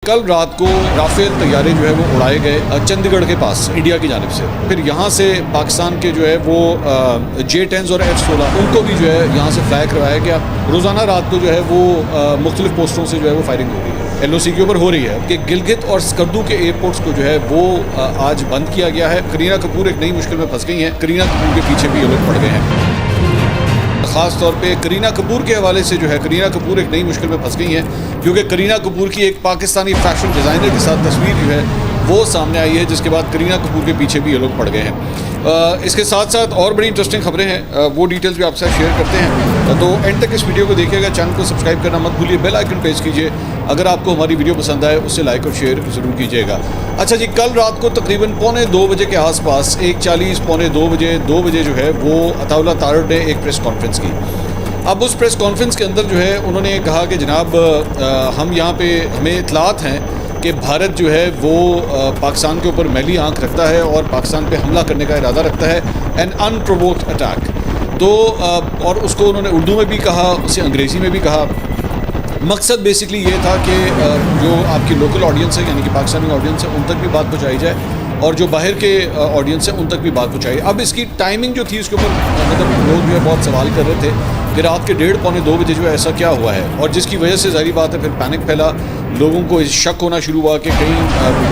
कल रात को राफेल तैयारे जो है वो उड़ाए गए चंडीगढ़ के पास से, इंडिया की जानिब से। फिर यहाँ से पाकिस्तान के जो है वो J-10s और F-16 उनको भी जो है यहाँ से फ्लाई करवाया गया। रोज़ाना रात को जो है वो मुख्तलिफ पोस्टों से जो है वो फायरिंग हो रही है, LOC के ऊपर हो रही है कि गिलगित और स्कर्दू के एयरपोर्ट्स को जो है वो आज बंद किया गया है। करीना कपूर एक नई मुश्किल में फंस गई हैं। करीना कपूर के पीछे भी ये लोग पड़ गए हैं। ख़ास तौर पे करीना कपूर के हवाले से जो है करीना कपूर एक नई मुश्किल में फंस गई हैं, क्योंकि करीना कपूर की एक पाकिस्तानी फैशन डिज़ाइनर के साथ तस्वीर जो है वो सामने आई है, जिसके बाद करीना कपूर के पीछे भी ये लोग पड़ गए हैं। इसके साथ साथ और बड़ी इंटरेस्टिंग खबरें हैं, वो डिटेल्स भी आपसे शेयर करते हैं। तो एंड तक इस वीडियो को देखिएगा, चैनल को सब्सक्राइब करना मत भूलिए, बेल आइकन प्रेस कीजिए। अगर आपको हमारी वीडियो पसंद आए उससे लाइक और शेयर ज़रूर कीजिएगा। अच्छा जी, कल रात को तकरीबन 1:45 बजे के आसपास 1:40 2 बजे जो है वो अताउल्लाह तारड़ ने एक प्रेस कॉन्फ्रेंस की। अब उस प्रेस कॉन्फ्रेंस के अंदर जो है उन्होंने कहा कि जनाब हम यहाँ पे हमें इतलात हैं कि भारत जो है वो पाकिस्तान के ऊपर मैली आंख रखता है और पाकिस्तान पे हमला करने का इरादा रखता है, एन अनप्रोवोक्ड अटैक। तो और उसको उन्होंने उर्दू में भी कहा, उसे अंग्रेज़ी में भी कहा। मकसद बेसिकली ये था कि जो आपकी लोकल ऑडियंस है यानी कि पाकिस्तानी ऑडियंस है उन तक भी बात पहुँचाई जाए और जो बाहर के ऑडियंस है उन तक भी बात पहुँचाई। अब इसकी टाइमिंग जो थी उसके ऊपर मतलब लोग जो है बहुत सवाल कर रहे थे कि रात के 1:30 2 बजे जो है ऐसा क्या हुआ है, और जिसकी वजह से ज़ाहिर बात है फिर पैनिक फैला, लोगों को शक होना शुरू हुआ कि कहीं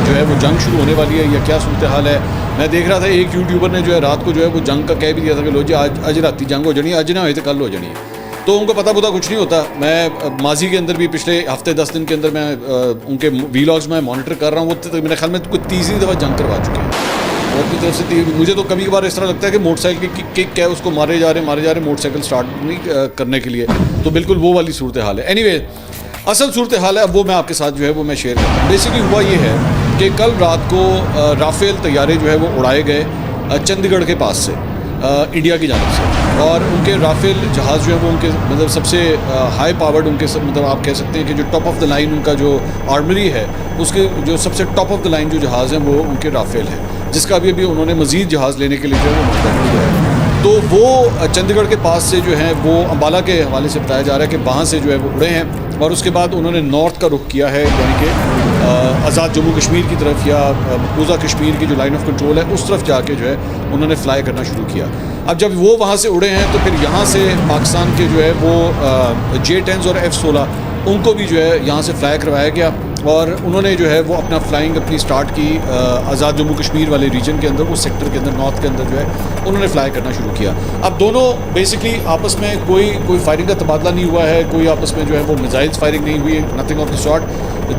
जो है वो जंग शुरू होने वाली है या क्या सूरत हाल है। मैं देख रहा था एक यूट्यूबर ने जो है रात को जो है वो जंग का कह भी दिया था कि लो जी आज राती जंग हो जानी, आज ना हो तो कल हो जानी है। तो उनको पता कुछ नहीं होता। मैं माजी के अंदर भी पिछले हफ्ते 10 दिन के अंदर मैं उनके वीलॉग्स में मॉनिटर कर रहा हूँ, वो मेरे ख्याल में कोई तीसरी दफ़ा जंग करवा चुके हैं। और अपनी तरफ से मुझे तो कभी कभार इस तरह लगता है कि मोटरसाइकिल की किक है, उसको मारे जा रहे मोटरसाइकिल स्टार्ट नहीं करने के लिए, तो बिल्कुल वो वाली सूरत हाल है। एनीवे, असल सूरत हाल है अब वो मैं आपके साथ जो है वो मैं शेयर करता हूँ। बेसिकली हुआ ये है कि कल रात को राफेल तैयारे जो है वो उड़ाए गए चंडीगढ़ के पास से, इंडिया की जानिब से। और उनके राफेल जहाज़ जो है वो उनके मतलब सबसे हाई पावर्ड उनके सब मतलब आप कह सकते हैं कि जो टॉप ऑफ द लाइन उनका जो आर्मरी है उसके जो सबसे टॉप ऑफ द लाइन जो जहाज़ हैं वो उनके राफेल है, जिसका अभी उन्होंने मज़ीद जहाज़ लेने के लिए जो है वो मुतहद किया है। तो वो चंडीगढ़ के पास से जो है वो अम्बाला के हवाले से बताया जा रहा है कि वहाँ से जो है वो उड़े हैं और उसके बाद उन्होंने नॉर्थ का रुख किया है, यानी कि आज़ाद जम्मू कश्मीर की तरफ या मकबूजा कश्मीर की जो लाइन ऑफ कंट्रोल है उस तरफ जाके जो है उन्होंने फ्लाई करना शुरू किया। अब जब वो वहाँ से उड़े हैं तो फिर यहाँ से पाकिस्तान के जो है वो J-10s और F-16 उनको भी जो है यहाँ से फ्लाई करवाया गया और उन्होंने जो है वो अपना फ्लाइंग अपनी स्टार्ट की आज़ाद जम्मू कश्मीर वाले रीजन के अंदर, उस सेक्टर के अंदर, नॉर्थ के अंदर जो है उन्होंने फ्लाई करना शुरू किया। अब दोनों बेसिकली आपस में कोई फायरिंग का तबादला नहीं हुआ है, कोई आपस में जो है वो मिसाइल्स फायरिंग नहीं हुई, नथिंग ऑफ द सॉर्ट।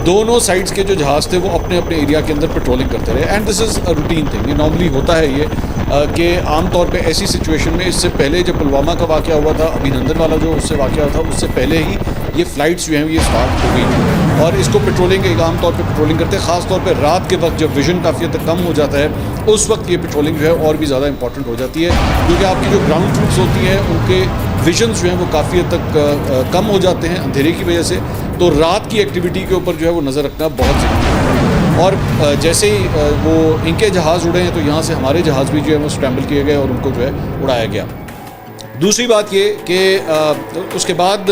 दोनों साइड्स के जो जहाज़ थे वो अपने अपने एरिया के अंदर पेट्रोलिंग करते रहे, and this is a routine thing. ये नॉर्मली होता है ये कि आमतौर पे ऐसी सिचुएशन में, इससे पहले जब पुलवामा का वाक़या हुआ था, अभिनंदन वाला जो उससे वाक़या हुआ था उससे पहले ही ये फ़्लाइट्स जो हैं ये स्टार्ट हो गई थी और इसको पेट्रोलिंग आम तौर पे पेट्रोलिंग करते हैं। ख़ास तौर पे रात के वक्त जब विजन काफ़ी हद तक कम हो जाता है उस वक्त ये पेट्रोलिंग जो है और भी ज़्यादा इंपॉर्टेंट हो जाती है, क्योंकि आपकी जो ग्राउंड ट्रूप्स होती हैं उनके विजन्स जो हैं वो काफ़ी हद तक कम हो जाते हैं अंधेरे की वजह से। तो रात की एक्टिविटी के ऊपर जो है वो नज़र रखना बहुत ज़रूरी है। और जैसे ही वो इनके जहाज़ उड़े हैं तो यहाँ से हमारे जहाज़ भी जो है वो स्क्रैम्बल किए गए और उनको जो है उड़ाया गया। दूसरी बात ये कि उसके बाद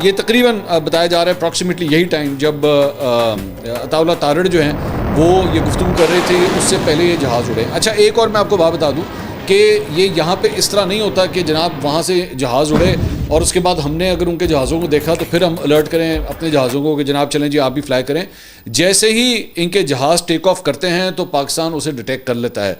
ये तकरीबन बताया जा रहा है अप्रॉक्सीमेटली यही टाइम जब अताउल्लाह तारड़ जो हैं वो ये गुफ्तगू कर रहे थे, उससे पहले ये जहाज़ उड़े। अच्छा, एक और मैं आपको बात बता दूं कि ये यहाँ पे इस तरह नहीं होता कि जनाब वहाँ से जहाज़ उड़े और उसके बाद हमने अगर उनके जहाज़ों को देखा तो फिर हम अलर्ट करें अपने जहाज़ों को कि जनाब चलें जी आप भी फ्लाई करें। जैसे ही इनके जहाज़ टेक ऑफ करते हैं तो पाकिस्तान उसे डिटेक्ट कर लेता है।